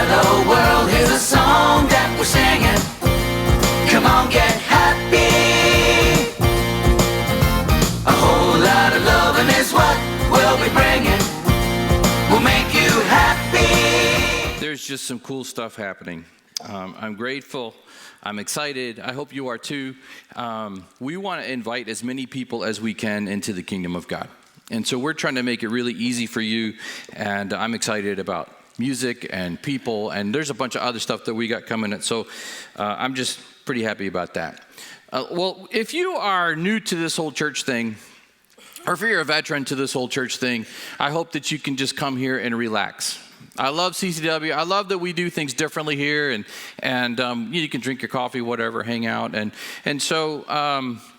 Hello world, here's a song that we're singing. Come on, get happy. A whole lot of loving is what we'll be bringing. We'll make you happy. There's just some cool stuff happening. I'm grateful. I'm excited. I hope you are too. We want to invite as many people as we can into the kingdom of God. And so we're trying to make it really easy for you. And I'm excited about music and people. And there's a bunch of other stuff that we got coming. So I'm just pretty happy about that. Well, if you are new to this whole church thing, or if you're a veteran to this whole church thing, I hope that you can just come here and relax. I love CCW. I love that we do things differently here, and you can drink your coffee, whatever, hang out. And so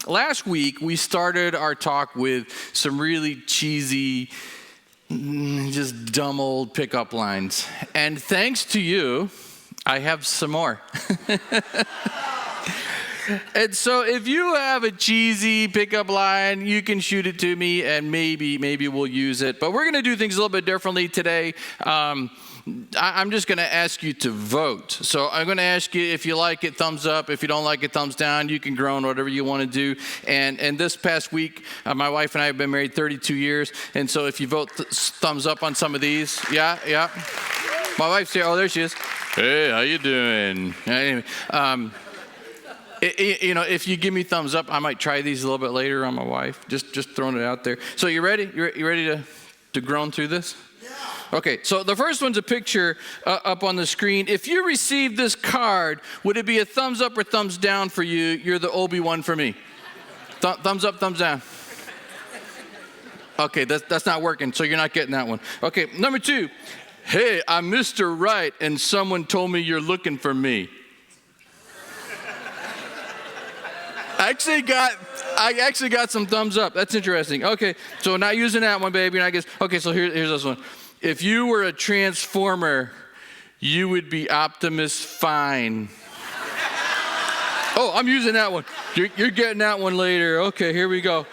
last week, we started our talk with some really cheesy, just dumb old pickup lines. And thanks to you, I have some more. And so if you have a cheesy pickup line, you can shoot it to me, and maybe we'll use it. But we're going to do things a little bit differently today. I'm just going to ask you to vote. So I'm going to ask you, if you like it, thumbs up. If you don't like it, thumbs down. You can groan, whatever you want to do. And this past week, my wife and I have been married 32 years. And so if you vote thumbs up on some of these, yeah. My wife's here. Oh, there she is. Hey, how you doing? Anyway, if you give me thumbs up, I might try these a little bit later on my wife. Just throwing it out there. So you ready? You ready to groan through this? Yeah. Okay, so the first one's a picture up on the screen. If you received this card, would it be a thumbs up or thumbs down for you? You're the Obi-Wan for me. Thumbs up, thumbs down. Okay, that's not working, so you're not getting that one. Okay, number 2. Hey, I'm Mr. Right, and someone told me you're looking for me. I actually got some thumbs up. That's interesting. Okay, so not using that one, baby. And I guess, okay, so here's this one. If you were a transformer, you would be Optimus Fine. Oh, I'm using that one. You're getting that one later. Okay, here we go.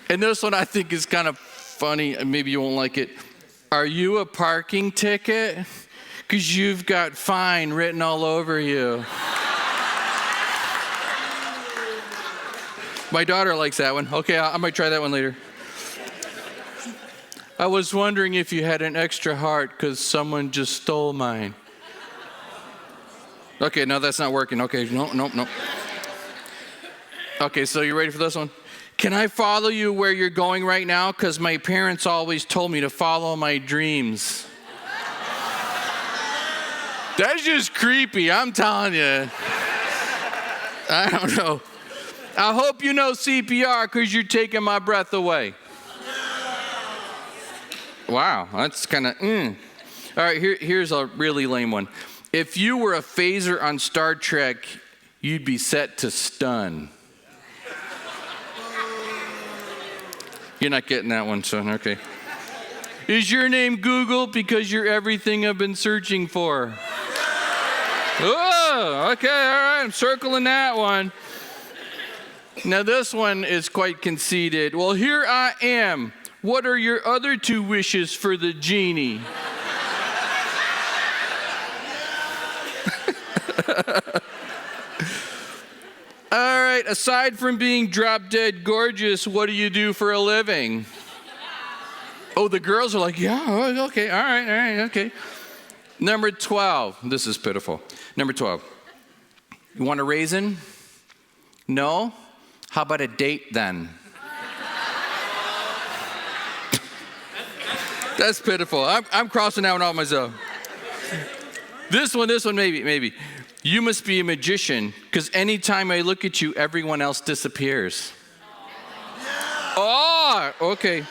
And this one I think is kind of funny. Maybe you won't like it. Are you a parking ticket? Because you've got fine written all over you. My daughter likes that one. Okay, I might try that one later. I was wondering if you had an extra heart because someone just stole mine. Okay, no, that's not working. Okay, no. Okay, so you ready for this one? Can I follow you where you're going right now? Because my parents always told me to follow my dreams. That's just creepy, I'm telling you. I don't know. I hope you know CPR because you're taking my breath away. Wow, that's kind of, All right, here's a really lame one. If you were a phaser on Star Trek, you'd be set to stun. You're not getting that one, son. Okay. Is your name Google because you're everything I've been searching for? Oh, okay, all right, I'm circling that one. Now this one is quite conceited. Well, here I am. What are your other 2 wishes for the genie? All right, aside from being drop dead gorgeous, what do you do for a living? Oh, the girls are like, yeah, okay, all right, okay. Number 12, this is pitiful. Number 12, you want a raisin? No? How about a date then? That's pitiful. I'm crossing that one out myself. This one, maybe. You must be a magician, because anytime I look at you, everyone else disappears. Oh, okay.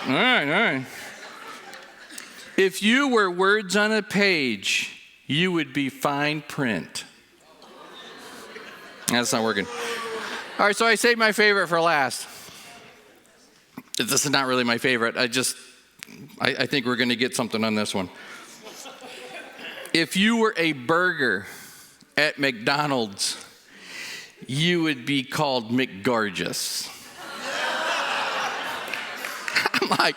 All right. If you were words on a page, you would be fine print. That's not working. All right, so I saved my favorite for last. This is not really my favorite. I think we're going to get something on this one. If you were a burger at McDonald's, you would be called McGorgeous. I'm like,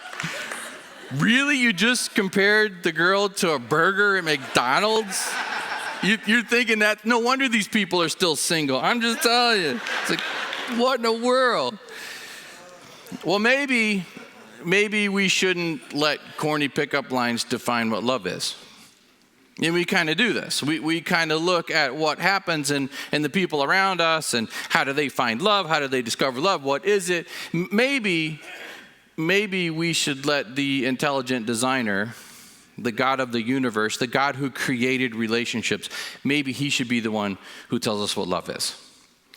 Really? You just compared the girl to a burger at McDonald's? You're thinking that, no wonder these people are still single. I'm just telling you. It's like, what in the world? Well, maybe we shouldn't let corny pickup lines define what love is. And we kind of do this. We kind of look at what happens in the people around us and how do they find love? How do they discover love? What is it? Maybe we should let the intelligent designer, the God of the universe, the God who created relationships, maybe he should be the one who tells us what love is.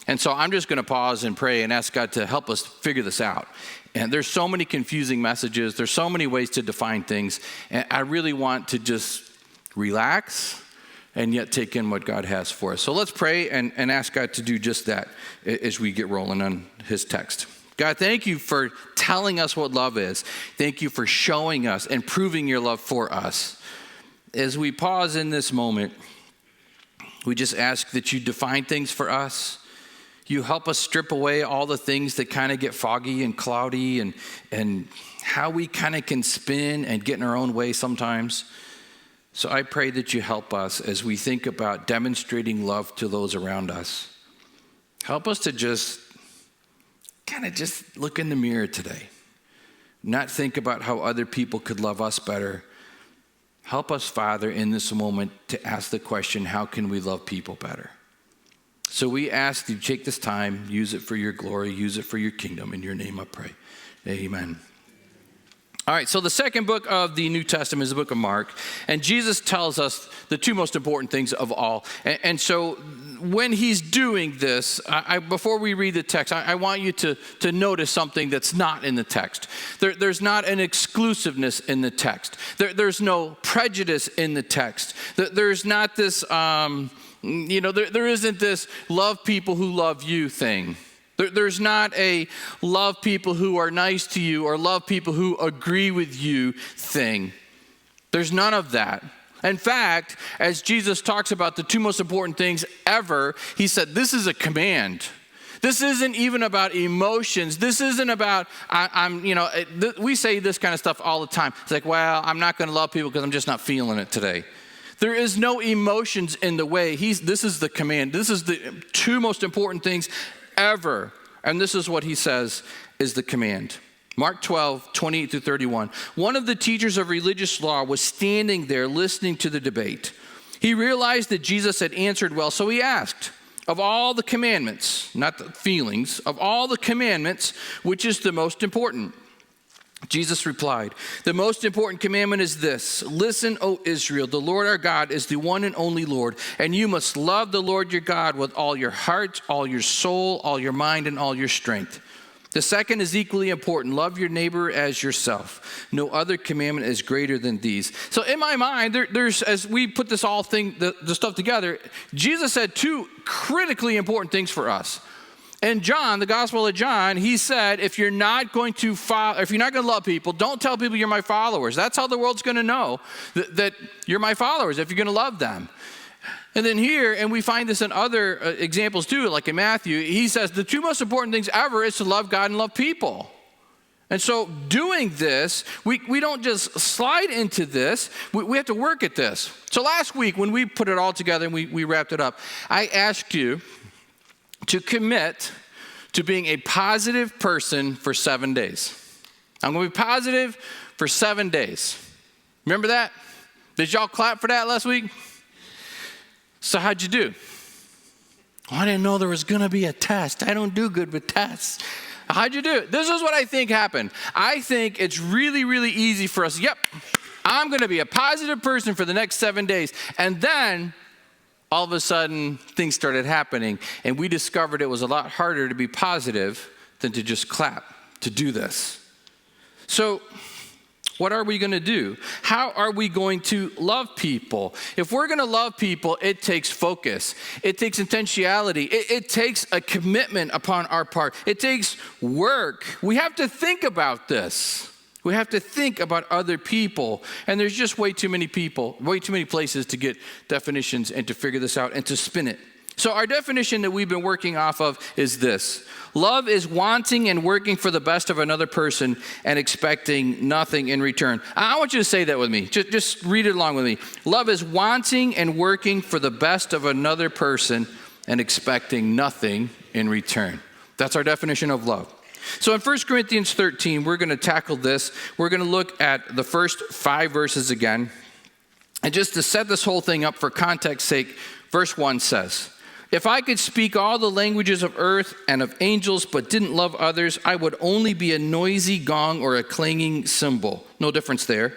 And so I'm just going to pause and pray and ask God to help us figure this out. And there's so many confusing messages. There's so many ways to define things. And I really want to just relax and yet take in what God has for us. So let's pray and ask God to do just that as we get rolling on his text. God, thank you for telling us what love is. Thank you for showing us and proving your love for us. As we pause in this moment, we just ask that you define things for us. You help us strip away all the things that kind of get foggy and cloudy and how we kind of can spin and get in our own way sometimes. So I pray that you help us as we think about demonstrating love to those around us. Help us to just look in the mirror today. Not think about how other people could love us better. Help us, Father, in this moment to ask the question, how can we love people better? So we ask that you take this time, use it for your glory, use it for your kingdom. In your name I pray. Amen. All right, so the second book of the New Testament is the book of Mark, and Jesus tells us the two most important things of all. And so when he's doing this, before we read the text, I want you to notice something that's not in the text. There's not an exclusiveness in the text. There's no prejudice in the text. There's not this, there isn't this love people who love you thing. There's not a love people who are nice to you or love people who agree with you thing. There's none of that. In fact, as Jesus talks about the two most important things ever, he said, this is a command. This isn't even about emotions. This isn't about, we say this kind of stuff all the time. It's like, well, I'm not going to love people because I'm just not feeling it today. There is no emotions in the way. This is the command. This is the two most important things ever. And this is what he says is the command. Mark 12, 28 through 31. One of the teachers of religious law was standing there listening to the debate. He realized that Jesus had answered well, so he asked, of all the commandments, not the feelings, of all the commandments, which is the most important? Jesus replied, the most important commandment is this. Listen, O Israel, the Lord our God is the one and only Lord, and you must love the Lord your God with all your heart, all your soul, all your mind, and all your strength. The second is equally important. Love your neighbor as yourself. No other commandment is greater than these. So in my mind, there's as we put this all the stuff together, Jesus said two critically important things for us. In John, the Gospel of John, he said, if you're not going to love people, don't tell people you're my followers. That's how the world's going to know that you're my followers, if you're going to love them. And then here, and we find this in other examples too, like in Matthew, he says the two most important things ever is to love God and love people. And so doing this, we don't just slide into this, we have to work at this. So last week, when we put it all together and we wrapped it up, I asked you to commit to being a positive person for 7 days. I'm going to be positive for 7 days. Remember that? Did y'all clap for that last week? So how'd you do? Oh, I didn't know there was going to be a test. I don't do good with tests. How'd you do? This is what I think happened. I think it's really, really easy for us. Yep, I'm going to be a positive person for the next 7 days. And then all of a sudden, things started happening, and we discovered it was a lot harder to be positive than to just clap, to do this. So what are we going to do? How are we going to love people? If we're going to love people, it takes focus. It takes intentionality. It takes a commitment upon our part. It takes work. We have to think about this. We have to think about other people. And there's just way too many people, way too many places to get definitions and to figure this out and to spin it. So our definition that we've been working off of is this. Love is wanting and working for the best of another person and expecting nothing in return. I want you to say that with me. Just read it along with me. Love is wanting and working for the best of another person and expecting nothing in return. That's our definition of love. So in 1 Corinthians 13, we're going to tackle this. We're going to look at the first 5 verses again. And just to set this whole thing up for context sake, verse 1 says, if I could speak all the languages of earth and of angels but didn't love others, I would only be a noisy gong or a clanging cymbal. No difference there.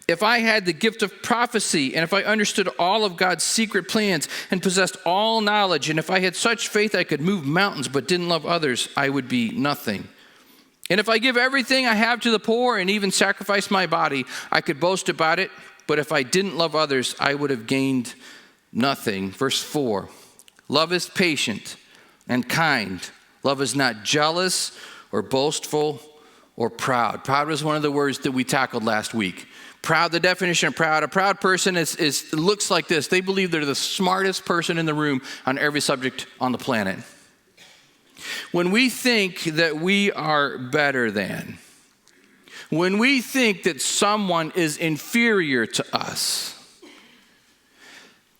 If I had the gift of prophecy and if I understood all of God's secret plans and possessed all knowledge, and if I had such faith I could move mountains but didn't love others, I would be nothing. And if I give everything I have to the poor and even sacrifice my body, I could boast about it. But if I didn't love others, I would have gained nothing. Verse 4. Love is patient and kind. Love is not jealous or boastful or proud. Proud was one of the words that we tackled last week. Proud, the definition of proud. A proud person looks like this. They believe they're the smartest person in the room on every subject on the planet. When we think that we are better than, when we think that someone is inferior to us,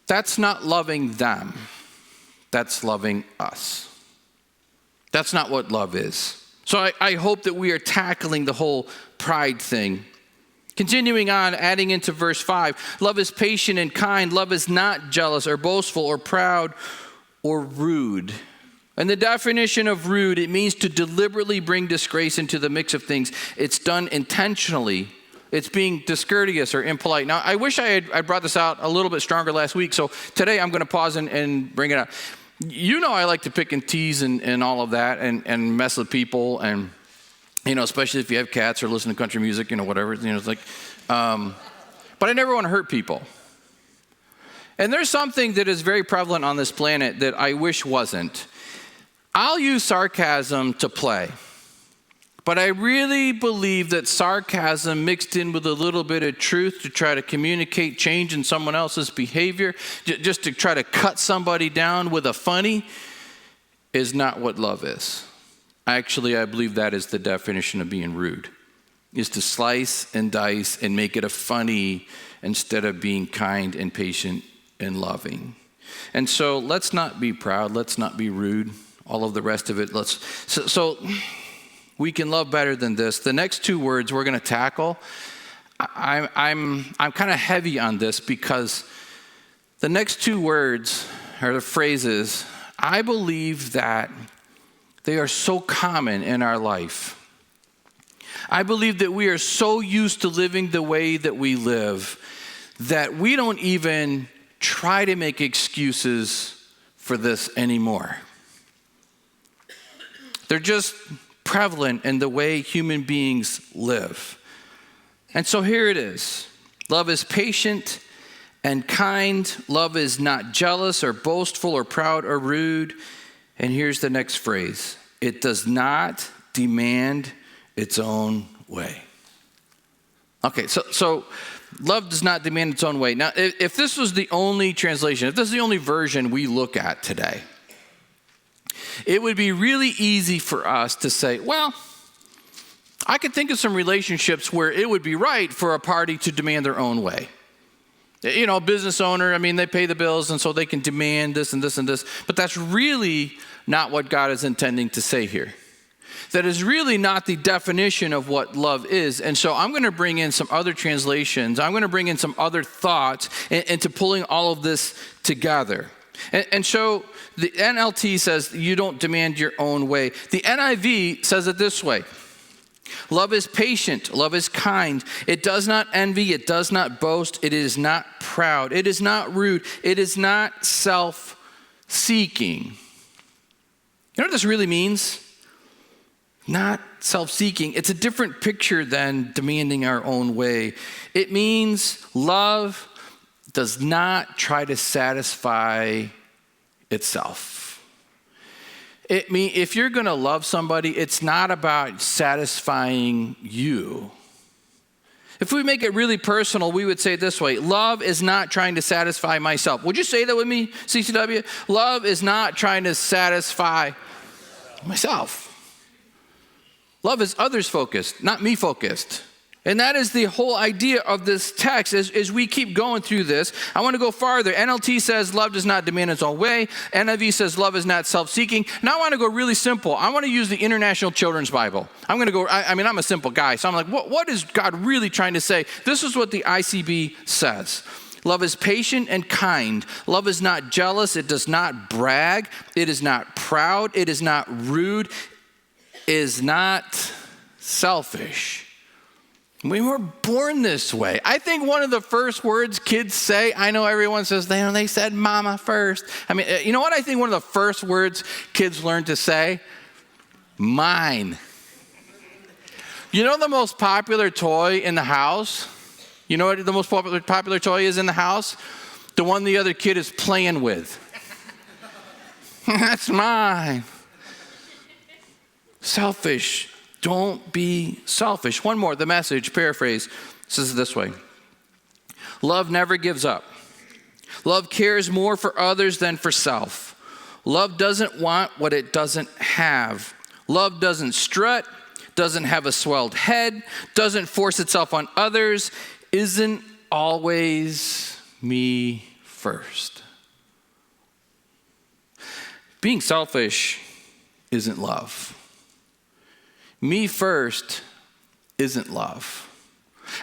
that's not loving them. That's loving us. That's not what love is. So I hope that we are tackling the whole pride thing. Continuing on, adding into verse 5, love is patient and kind. Love is not jealous or boastful or proud or rude. And the definition of rude, it means to deliberately bring disgrace into the mix of things. It's done intentionally. It's being discourteous or impolite. Now, I wish I brought this out a little bit stronger last week, so today I'm going to pause and bring it up. You know I like to pick and tease and all of that and mess with people, and, you know, especially if you have cats or listen to country music, you know, whatever. You know, it's like, but I never want to hurt people. And there's something that is very prevalent on this planet that I wish wasn't. I'll use sarcasm to play. But I really believe that sarcasm mixed in with a little bit of truth to try to communicate change in someone else's behavior, just to try to cut somebody down with a funny, is not what love is. Actually, I believe that is the definition of being rude, is to slice and dice and make it a funny instead of being kind and patient and loving. And so let's not be proud. Let's not be rude. All of the rest of it, so we can love better than this. The next 2 words we're going to tackle, I'm kind of heavy on this because the next 2 words or the phrases, I believe that they are so common in our life. I believe that we are so used to living the way that we live that we don't even try to make excuses for this anymore. They're just prevalent in the way human beings live. And so here it is. Love is patient and kind. Love is not jealous or boastful or proud or rude. And here's the next phrase. It does not demand its own way. Okay, so love does not demand its own way. Now, if this was the only translation, if this is the only version we look at today, it would be really easy for us to say, well, I could think of some relationships where it would be right for a party to demand their own way. You know, a business owner, I mean, they pay the bills, and so they can demand this and this and this. But that's really not what God is intending to say here. That is really not the definition of what love is. And so I'm going to bring in some other translations. I'm going to bring in some other thoughts into pulling all of this together. And so the NLT says you don't demand your own way. The NIV says it this way. Love is patient. Love is kind. It does not envy. It does not boast. It is not proud. It is not rude. It is not self-seeking. You know what this really means? Not self-seeking. It's a different picture than demanding our own way. It means love does not try to satisfy itself. If you're going to love somebody, it's not about satisfying you. If we make it really personal, we would say it this way: love is not trying to satisfy myself. Would you say that with me, CCW? Love is not trying to satisfy myself. Love is others focused, not me focused. And that is the whole idea of this text. As we keep going through this, I want to go farther. NLT says love does not demand its own way. NIV says love is not self-seeking. Now I want to go really simple. I want to use the International Children's Bible. I'm going to go, I'm a simple guy, so I'm like, what is God really trying to say? This is what the ICB says. Love is patient and kind. Love is not jealous. It does not brag. It is not proud. It is not rude. It is not selfish. We were born this way. I think one of the first words kids say, I know everyone says, they said mama first. I mean, you know what I think one of the first words kids learn to say? Mine. You know the most popular toy in the house? You know what the most popular toy is in the house? The one the other kid is playing with. That's mine. Selfish. Don't be selfish. One more, the Message paraphrase says it this way: love never gives up. Love cares more for others than for self. Love doesn't want what it doesn't have. Love doesn't strut, doesn't have a swelled head, doesn't force itself on others, isn't always me first. Being selfish isn't love. Me first isn't love.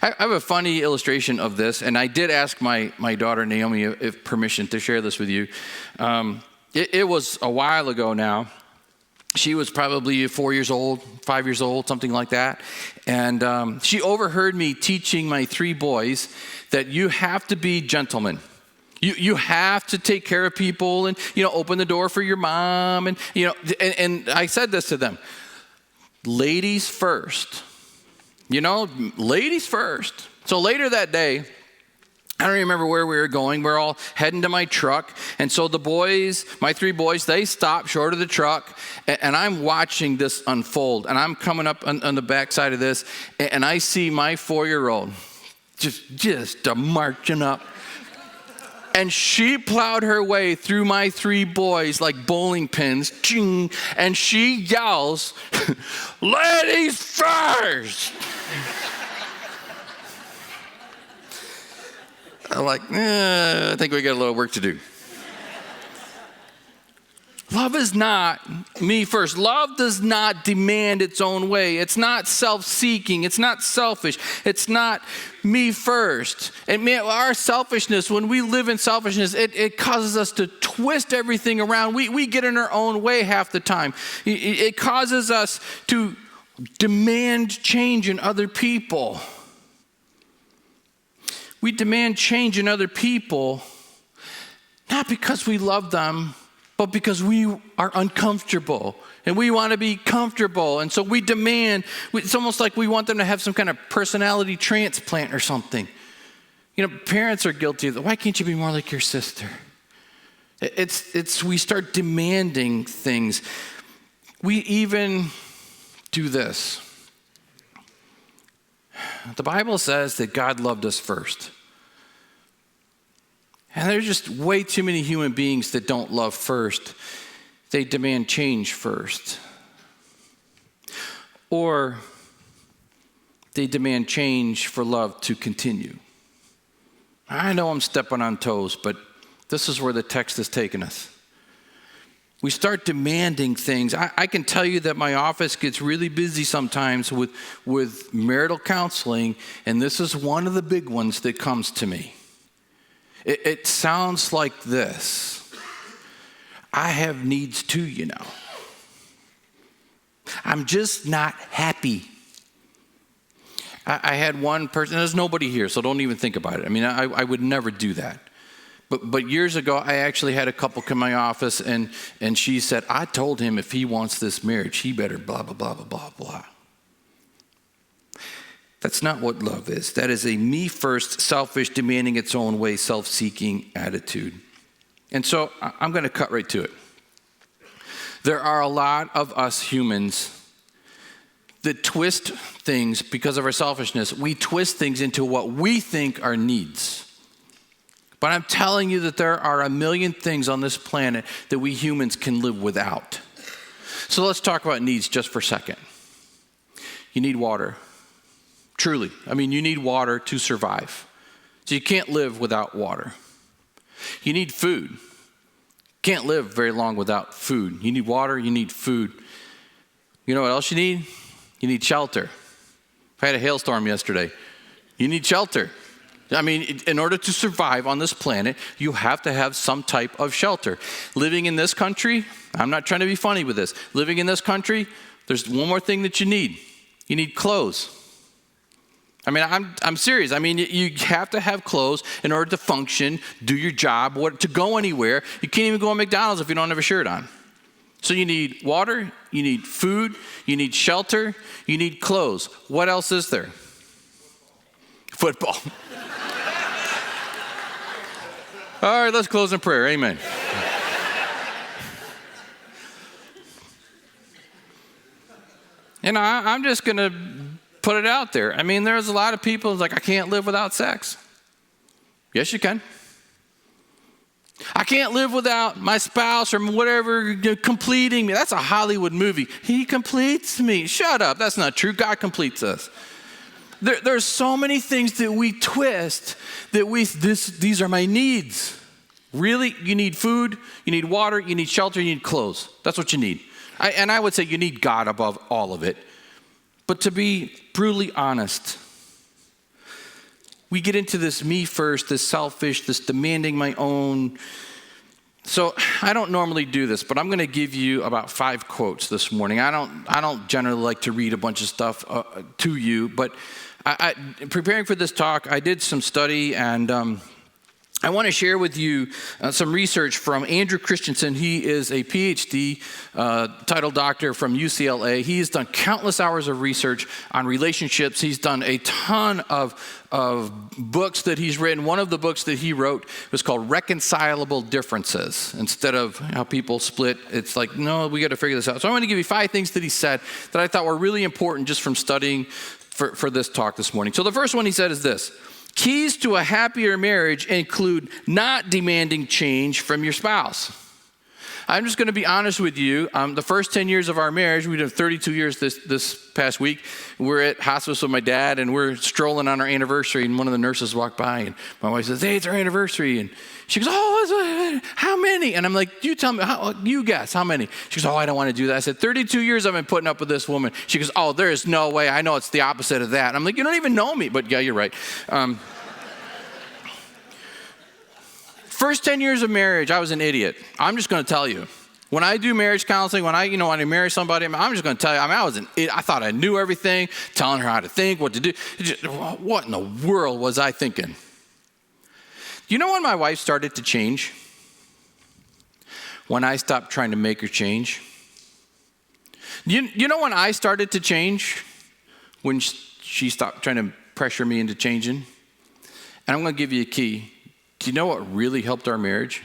I have a funny illustration of this, and I did ask my daughter Naomi if permission to share this with you. It was a while ago now. She was probably 4 years old, 5 years old, something like that. And she overheard me teaching my 3 boys that you have to be gentlemen. You have to take care of people and, open the door for your mom. And I said this to them: ladies first. Ladies first. So later that day, I don't remember where we were going. We're all heading to my truck. And so the boys, my 3 boys, they stop short of the truck. And I'm watching this unfold. And I'm coming up on the backside of this. And I see my 4-year-old just marching up. And she plowed her way through my 3 boys like bowling pins. Ching, and she yells, "Ladies first!" I'm like, I think we got a little work to do. Love is not me first. Love does not demand its own way. It's not self-seeking. It's not selfish. It's not me first. And man, our selfishness, when we live in selfishness, it causes us to twist everything around. We get in our own way half the time. It causes us to demand change in other people. We demand change in other people, not because we love them, but because we are uncomfortable and we want to be comfortable. And so we demand, it's almost like we want them to have some kind of personality transplant or something. Parents are guilty of that. Why can't you be more like your sister? We start demanding things. We even do this. The Bible says that God loved us first. And there's just way too many human beings that don't love first. They demand change first. Or they demand change for love to continue. I know I'm stepping on toes, but this is where the text is taking us. We start demanding things. I can tell you that my office gets really busy sometimes with marital counseling, and this is one of the big ones that comes to me. It sounds like this: I have needs too, I'm just not happy. I had one person, there's nobody here, so don't even think about it. I mean, I would never do that. But years ago, I actually had a couple come to my office, and she said, I told him if he wants this marriage, he better blah, blah, blah, blah, blah, blah. That's not what love is. That is a me-first, selfish, demanding its own way, self-seeking attitude. And so I'm going to cut right to it. There are a lot of us humans that twist things because of our selfishness. We twist things into what we think are needs. But I'm telling you that there are a million things on this planet that we humans can live without. So let's talk about needs just for a second. You need water. Truly. I mean, you need water to survive. So you can't live without water. You need food. Can't live very long without food. You need water, you need food. You know what else you need? You need shelter. I had a hailstorm yesterday. You need shelter. I mean, in order to survive on this planet, you have to have some type of shelter. Living in this country, I'm not trying to be funny with this. Living in this country, there's one more thing that you need. You need clothes. I mean, I'm serious. I mean, you have to have clothes in order to function, do your job, to go anywhere. You can't even go to McDonald's if you don't have a shirt on. So you need water, you need food, you need shelter, you need clothes. What else is there? Football. All right, let's close in prayer. Amen. I'm just going to put it out there. I mean, there's a lot of people like, I can't live without sex. Yes, you can. I can't live without my spouse or whatever completing me. That's a Hollywood movie. He completes me. Shut up. That's not true. God completes us. There's so many things that we twist that these are my needs. Really? You need food, you need water, you need shelter, you need clothes. That's what you need. I would say you need God above all of it. But to be brutally honest, we get into this me first, this selfish, this demanding my own. So I don't normally do this, but I'm going to give you about 5 quotes this morning. I don't generally like to read a bunch of stuff to you, but preparing for this talk, I did some study, and I want to share with you some research from Andrew Christensen. He is a PhD title doctor from UCLA. He has done countless hours of research on relationships. He's done a ton of books that he's written. One of the books that he wrote was called Reconcilable Differences. Instead of how people split, it's like, no, we got to figure this out. So I'm going to give you 5 things that he said that I thought were really important just from studying for this talk this morning. So the first one he said is this: keys to a happier marriage include not demanding change from your spouse. I'm just going to be honest with you. The first 10 years of our marriage, we did 32 years this past week. We're at hospice with my dad, and we're strolling on our anniversary, and one of the nurses walked by, and my wife says, "Hey, it's our anniversary." And she goes, "Oh, how many?" And I'm like, "You tell me, you guess, how many?" She goes, "Oh, I don't want to do that." I said, 32 years I've been putting up with this woman. She goes, "Oh, there is no way. I know it's the opposite of that." And I'm like, "You don't even know me." But yeah, you're right. First 10 years of marriage, I was an idiot. I'm just going to tell you. When I do marriage counseling, when I marry somebody, I'm just going to tell you, I was an idiot. I thought I knew everything, telling her how to think, what to do. What in the world was I thinking? You know when my wife started to change? When I stopped trying to make her change. You know when I started to change? When she stopped trying to pressure me into changing? And I'm going to give you a key. Do you know what really helped our marriage?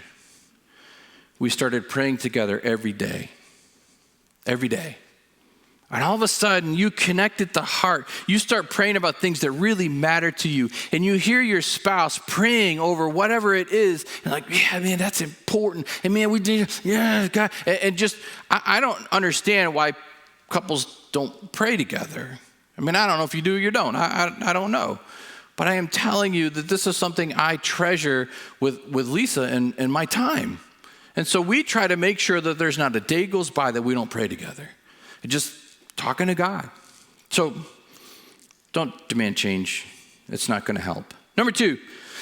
We started praying together every day. Every day. And all of a sudden, you connected the heart. You start praying about things that really matter to you. And you hear your spouse praying over whatever it is. And like, yeah, man, that's important. And man, we need, yeah, God. And just, I don't understand why couples don't pray together. I mean, I don't know if you do or you don't. I don't know. But I am telling you that this is something I treasure with Lisa in my time. And so we try to make sure that there's not a day goes by that we don't pray together. And just talking to God. So don't demand change. It's not going to help. Number 2,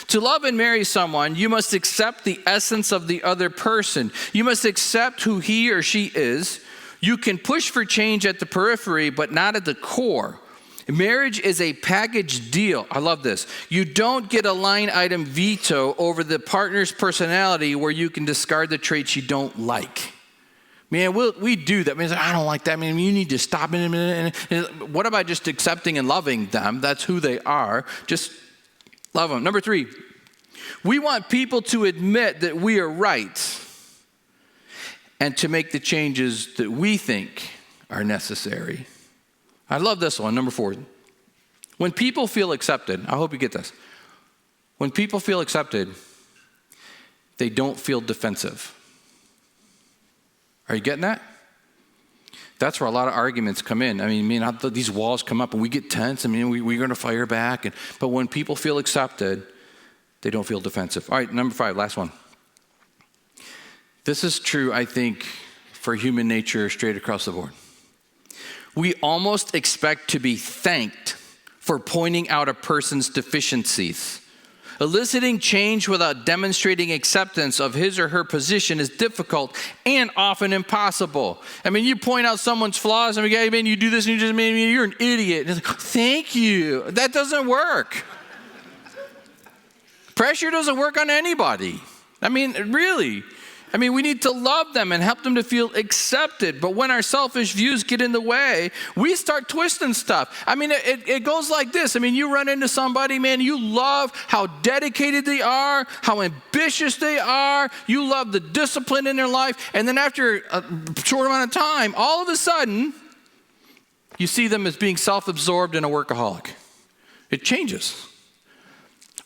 to love and marry someone, you must accept the essence of the other person. You must accept who he or she is. You can push for change at the periphery, but not at the core. Marriage is a package deal. I love this. You don't get a line item veto over the partner's personality where you can discard the traits you don't like. Man, we do that. Man, I don't like that. Man, you need to stop it. What about just accepting and loving them? That's who they are. Just love them. Number 3, we want people to admit that we are right and to make the changes that we think are necessary. I love this one, number 4. When people feel accepted, I hope you get this. When people feel accepted, they don't feel defensive. Are you getting that? That's where a lot of arguments come in. I mean, these walls come up and we get tense. I mean, we're going to fire back. But when people feel accepted, they don't feel defensive. All right, number 5, last one. This is true, I think, for human nature straight across the board. We almost expect to be thanked for pointing out a person's deficiencies. Eliciting change without demonstrating acceptance of his or her position is difficult and often impossible. I mean, you point out someone's flaws, and hey, man, you do this, and you just made me, you're an idiot. And it's like, thank you. That doesn't work. Pressure doesn't work on anybody. I mean, really. I mean, we need to love them and help them to feel accepted. But when our selfish views get in the way, we start twisting stuff. I mean, it goes like this. I mean, you run into somebody, man, you love how dedicated they are, how ambitious they are. You love the discipline in their life. And then after a short amount of time, all of a sudden, you see them as being self-absorbed and a workaholic. It changes.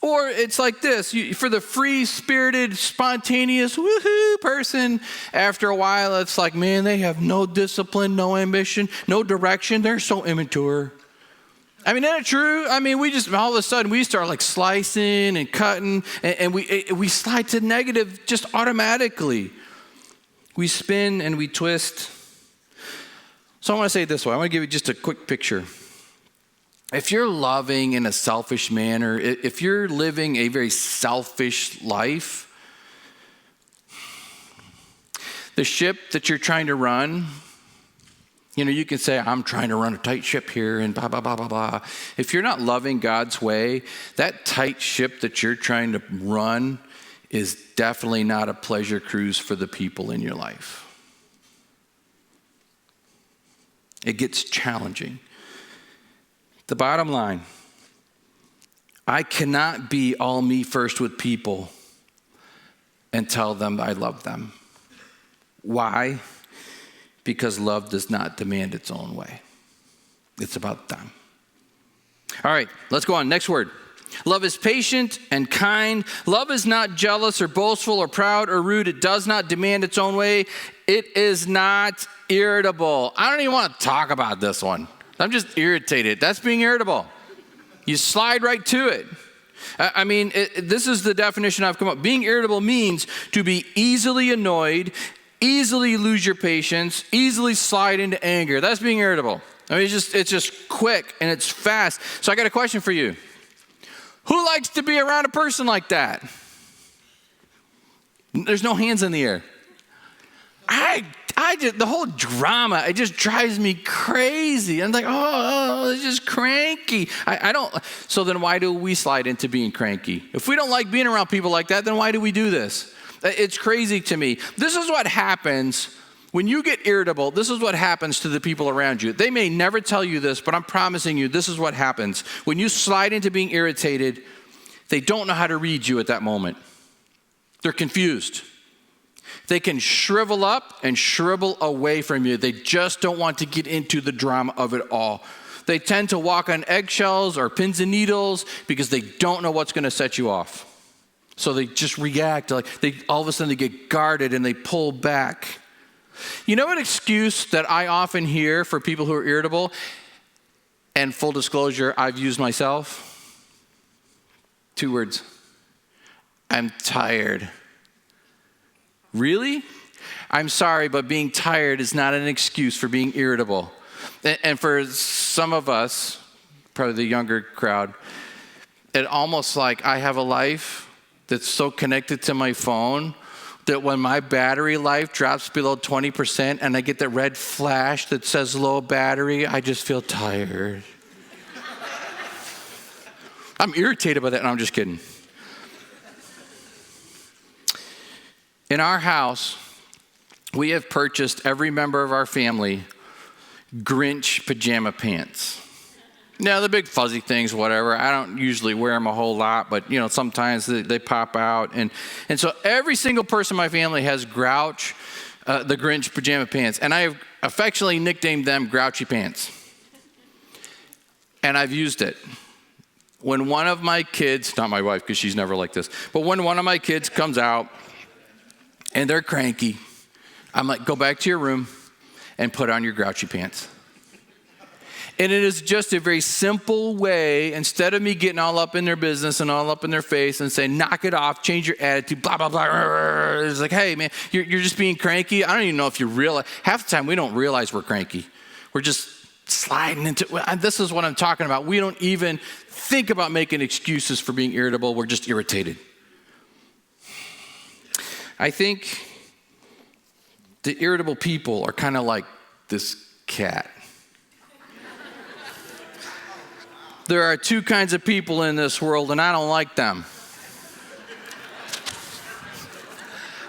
Or it's like this, for the free-spirited, spontaneous, woohoo person, after a while it's like, man, they have no discipline, no ambition, no direction. They're so immature. I mean, isn't it true? I mean, we just, all of a sudden, we start like slicing and cutting, and we slide to negative just automatically. We spin and we twist. So I want to say it this way. I want to give you just a quick picture. If you're loving in a selfish manner, if you're living a very selfish life, the ship that you're trying to run, you can say, I'm trying to run a tight ship here and blah, blah, blah, blah, blah. If you're not loving God's way, that tight ship that you're trying to run is definitely not a pleasure cruise for the people in your life. It gets challenging. The bottom line, I cannot be all me first with people and tell them I love them. Why? Because love does not demand its own way. It's about them. All right, let's go on. Next word. Love is patient and kind. Love is not jealous or boastful or proud or rude. It does not demand its own way. It is not irritable. I don't even want to talk about this one. I'm just irritated. That's being irritable. You slide right to it. I mean, this is the definition I've come up. Being irritable means to be easily annoyed, easily lose your patience, easily slide into anger. That's being irritable. I mean, it's just quick and it's fast. So I got a question for you. Who likes to be around a person like that? There's no hands in the air. The whole drama, it just drives me crazy. I'm like, it's just cranky. I don't. So then why do we slide into being cranky? If we don't like being around people like that, then why do we do this? It's crazy to me. This is what happens when you get irritable. This is what happens to the people around you. They may never tell you this, but I'm promising you, this is what happens. When you slide into being irritated, they don't know how to read you at that moment. They're confused. They can shrivel up and shrivel away from you. They just don't want to get into the drama of it all. They tend to walk on eggshells or pins and needles because they don't know what's going to set you off. So they just react. All of a sudden they get guarded and they pull back. You know an excuse that I often hear for people who are irritable? And full disclosure, I've used myself. 2 words. I'm tired. Really? I'm sorry, but being tired is not an excuse for being irritable. And for some of us, probably the younger crowd, it almost like I have a life that's so connected to my phone that when my battery life drops below 20% and I get that red flash that says low battery, I just feel tired. I'm irritated by that, and I'm just kidding. In our house, we have purchased every member of our family Grinch pajama pants. Now, the big fuzzy things, whatever. I don't usually wear them a whole lot, but sometimes they pop out. And so every single person in my family has Grouch, the Grinch pajama pants. And I have affectionately nicknamed them Grouchy Pants. and I've used it. When one of my kids, not my wife because she's never like this, but when one of my kids comes out and they're cranky, I'm like, go back to your room and put on your grouchy pants. And it is just a very simple way, instead of me getting all up in their business and all up in their face and saying, knock it off, change your attitude, blah, blah, blah. It's like, hey, man, you're just being cranky. I don't even know if you realize. Half the time, we don't realize we're cranky. We're just sliding into, this is what I'm talking about. We don't even think about making excuses for being irritable. We're just irritated. I think the irritable people are kind of like this cat. There are two kinds of people in this world, and I don't like them.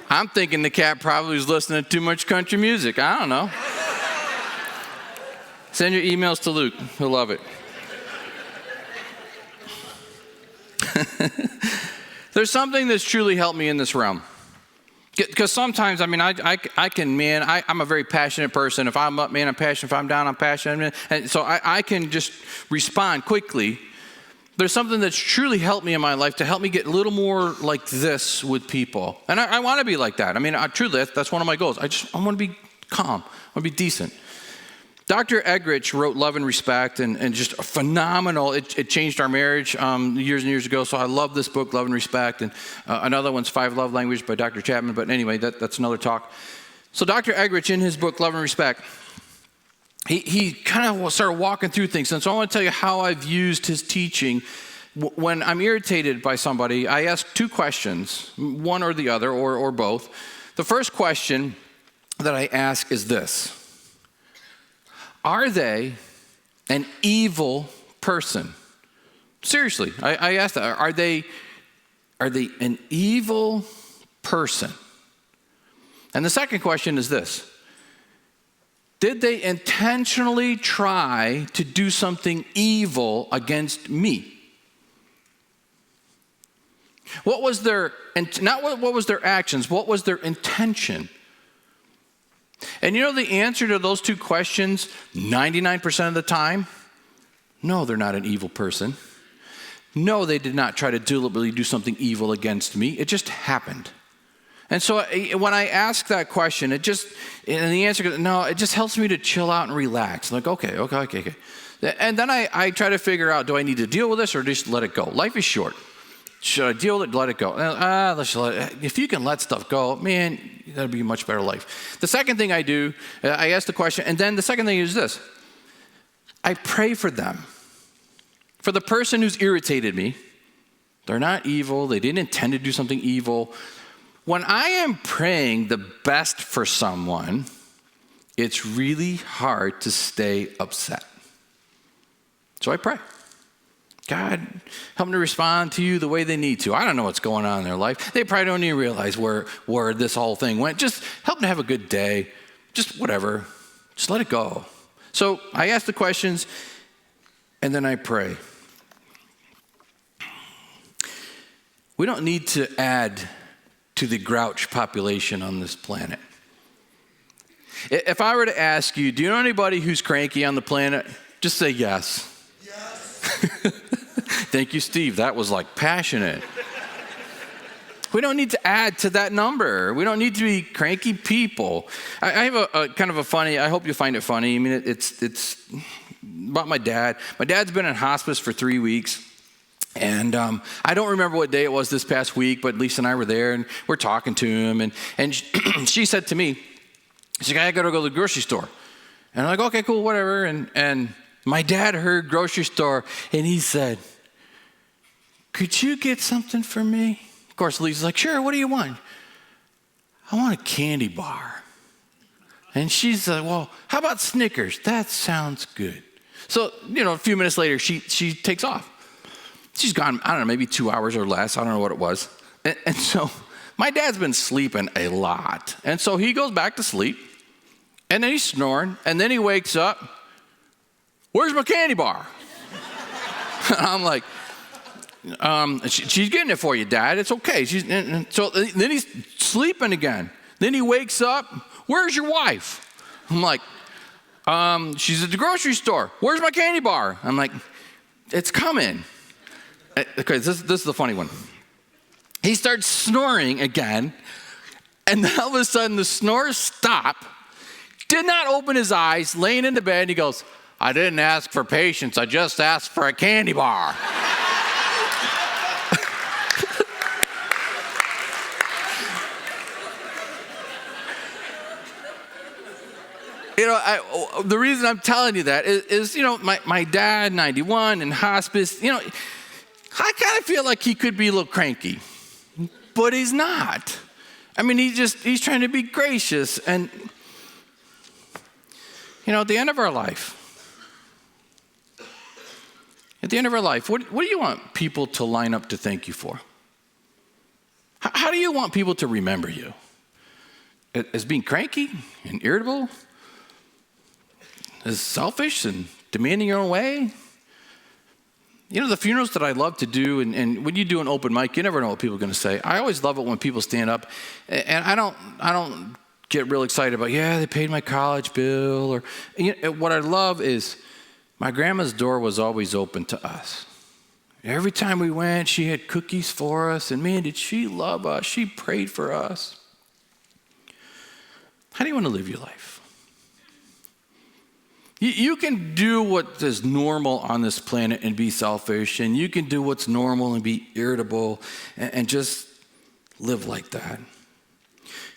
I'm thinking the cat probably was listening to too much country music. I don't know. Send your emails to Luke. He'll love it. There's something that's truly helped me in this realm. Because sometimes, I mean, I can, man, I'm a very passionate person. If I'm up, man, I'm passionate. If I'm down, I'm passionate. And so I can just respond quickly. There's something that's truly helped me in my life to help me get a little more like this with people. And I want to be like that. I mean, truly, that's one of my goals. I want to be calm. I want to be decent. Dr. Eggerichs wrote Love and Respect, and just phenomenal. It changed our marriage years and years ago, so I love this book, Love and Respect. And another one's 5 Love Languages by Dr. Chapman, but anyway, that's another talk. So Dr. Eggerichs, in his book, Love and Respect, he kind of started walking through things. And so I want to tell you how I've used his teaching. When I'm irritated by somebody, I ask 2 questions, one or the other, or both. The first question that I ask is this: are they an evil person? Seriously, I ask that. Are they an evil person? And the second question is this: did they intentionally try to do something evil against me? What was their, not what was their actions, what was their intention? And you know the answer to those 2 questions 99% of the time? No, they're not an evil person. No, they did not try to deliberately do something evil against me. It just happened. And so when I ask that question, and the answer, no, it just helps me to chill out and relax. I'm like, okay. And then I try to figure out, do I need to deal with this or just let it go? Life is short. Should I deal with it? Let it go. Let's let it. If you can let stuff go, man, that'll be a much better life. The second thing I do, I ask the question, and then the second thing is this: I pray for them. For the person who's irritated me, they're not evil. They didn't intend to do something evil. When I am praying the best for someone, it's really hard to stay upset. So I pray. God, help them to respond to you the way they need to. I don't know what's going on in their life. They probably don't even realize where this whole thing went. Just help them to have a good day. Just whatever. Just let it go. So I ask the questions, and then I pray. We don't need to add to the grouch population on this planet. If I were to ask you, do you know anybody who's cranky on the planet? Just say yes. Thank you, Steve. That was like passionate. We don't need to add to that number. We don't need to be cranky people. I have a kind of a funny, I hope you find it funny. I mean, it's about my dad. My dad's been in hospice for 3 weeks. And I don't remember what day it was this past week, but Lisa and I were there, and we're talking to him. And she said to me, she's like, I got to go to the grocery store. And I'm like, okay, cool, whatever. And my dad heard grocery store, and he said, could you get something for me? Of course, Lisa's like, sure, what do you want? I want a candy bar. And she's like, well, how about Snickers? That sounds good. So, a few minutes later, she takes off. She's gone, I don't know, maybe 2 hours or less. I don't know what it was. And so my dad's been sleeping a lot. And so he goes back to sleep, and then he's snoring, and then he wakes up. Where's my candy bar? I'm like, she's getting it for you, Dad. It's okay. So then he's sleeping again. Then he wakes up. Where's your wife? I'm like, she's at the grocery store. Where's my candy bar? I'm like, It's coming. Okay, this is the funny one. He starts snoring again, and then all of a sudden the snores stop. Did not open his eyes, laying in the bed, and he goes, I didn't ask for patience, I just asked for a candy bar. The reason I'm telling you that is my dad, 91, in hospice, I kind of feel like he could be a little cranky, but he's not. I mean, he's trying to be gracious. And, at the end of our life, what do you want people to line up to thank you for? How do you want people to remember you? As being cranky and irritable? As selfish and demanding your own way? The funerals that I love to do, and when you do an open mic, you never know what people are going to say. I always love it when people stand up, and I don't get real excited about, they paid my college bill, or what I love is my grandma's door was always open to us. Every time we went, she had cookies for us, and man, did she love us. She prayed for us. How do you want to live your life? You can do what is normal on this planet and be selfish, and you can do what's normal and be irritable and just live like that.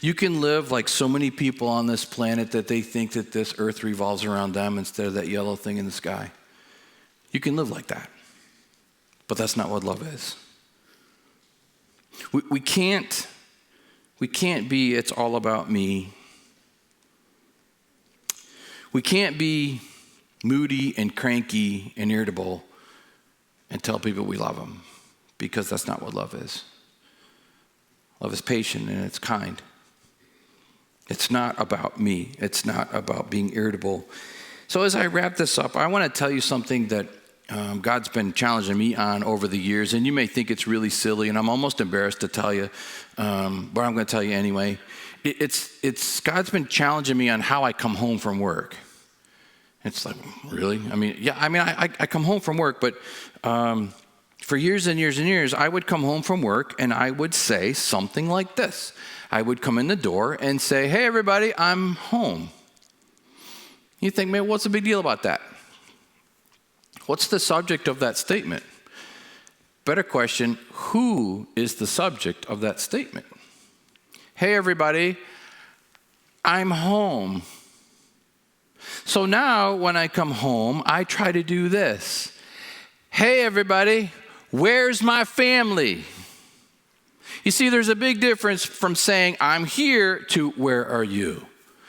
You can live like so many people on this planet that they think that this earth revolves around them instead of that yellow thing in the sky. You can live like that, but that's not what love is. We can't be, it's all about me. We can't be moody and cranky and irritable and tell people we love them, because that's not what love is. Love is patient and it's kind. It's not about me. It's not about being irritable. So as I wrap this up, I want to tell you something that God's been challenging me on over the years, and you may think it's really silly, and I'm almost embarrassed to tell you, but I'm going to tell you anyway. It's God's been challenging me on how I come home from work. It's like, really? I come home from work, but for years and years and years, I would come home from work and I would say something like this. I would come in the door and say, hey, everybody, I'm home. You think, man, what's the big deal about that? What's the subject of that statement? Better question, who is the subject of that statement? Hey, everybody, I'm home. So now when I come home, I try to do this. Hey, everybody, where's my family? You see, there's a big difference from saying I'm here to where are you?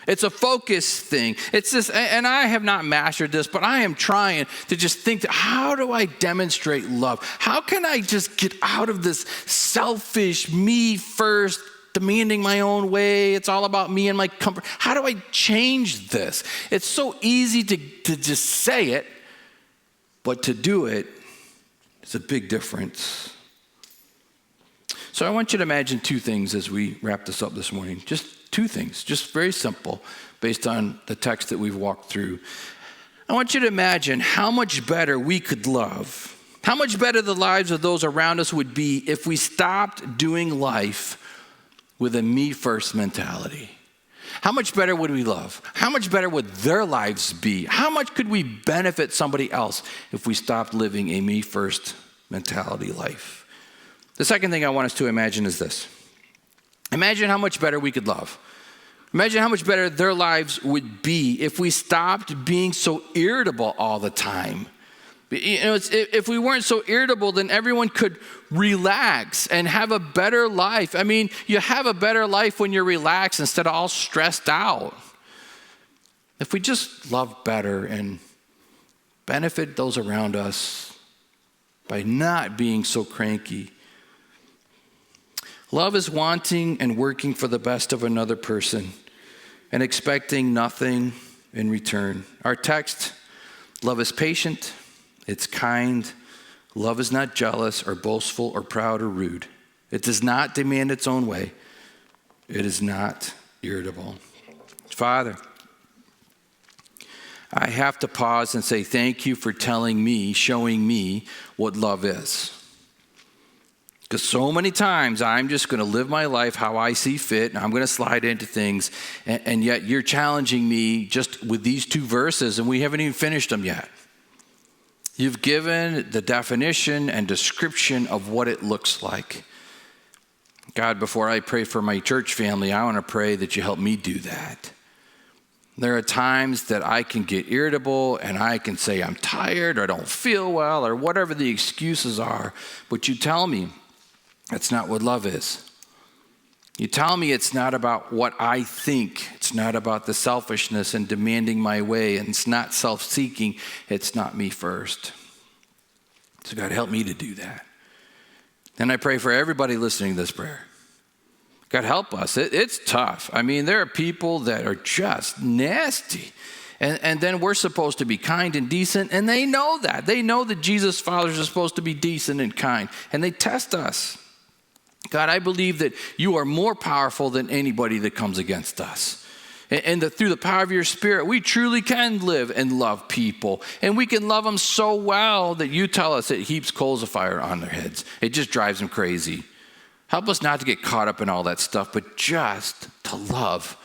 It's a focus thing. It's this, and I have not mastered this, but I am trying to just think, how do I demonstrate love? How can I just get out of this selfish, me first, demanding my own way? It's all about me and my comfort. How do I change this? It's so easy to just say it, but to do it is a big difference. So I want you to imagine two things as we wrap this up this morning. Just two things, just very simple, based on the text that we've walked through. I want you to imagine how much better we could love, how much better the lives of those around us would be if we stopped doing life with a me-first mentality. How much better would we love? How much better would their lives be? How much could we benefit somebody else if we stopped living a me-first mentality life? The second thing I want us to imagine is this. Imagine how much better we could love. Imagine how much better their lives would be if we stopped being so irritable all the time. If we weren't so irritable, then everyone could relax and have a better life. You have a better life when you're relaxed instead of all stressed out. If we just love better and benefit those around us by not being so cranky. Love is wanting and working for the best of another person and expecting nothing in return. Our text, love is patient, it's kind. Love is not jealous or boastful or proud or rude. It does not demand its own way. It is not irritable. Father, I have to pause and say thank you for telling me, showing me what love is. Because so many times I'm just going to live my life how I see fit, and I'm going to slide into things, and yet you're challenging me just with these 2 verses, and we haven't even finished them yet. You've given the definition and description of what it looks like. God, before I pray for my church family, I want to pray that you help me do that. There are times that I can get irritable and I can say I'm tired or I don't feel well or whatever the excuses are, but you tell me that's not what love is. You tell me it's not about what I think. It's not about the selfishness and demanding my way, and it's not self-seeking. It's not me first. So God, help me to do that. And I pray for everybody listening to this prayer. God, help us. It's tough. I mean, there are people that are just nasty. And then we're supposed to be kind and decent, and they know that. They know that Jesus' followers are supposed to be decent and kind, and they test us. God, I believe that you are more powerful than anybody that comes against us. And that through the power of your Spirit, we truly can live and love people. And we can love them so well that you tell us it heaps coals of fire on their heads. It just drives them crazy. Help us not to get caught up in all that stuff, but just to love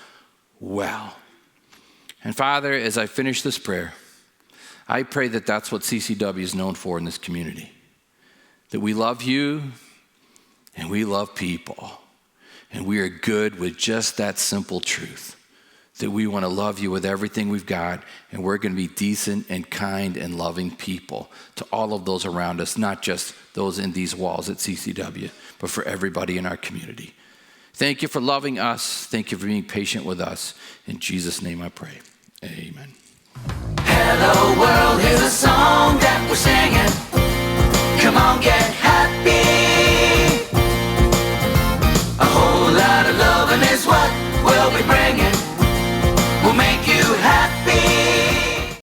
well. And Father, as I finish this prayer, I pray that that's what CCW is known for in this community. That we love you and we love people. And we are good with just that simple truth. That we want to love you with everything we've got, and we're going to be decent and kind and loving people to all of those around us, not just those in these walls at CCW, but for everybody in our community. Thank you for loving us. Thank you for being patient with us. In Jesus' name I pray. Amen. Hello world, here's a song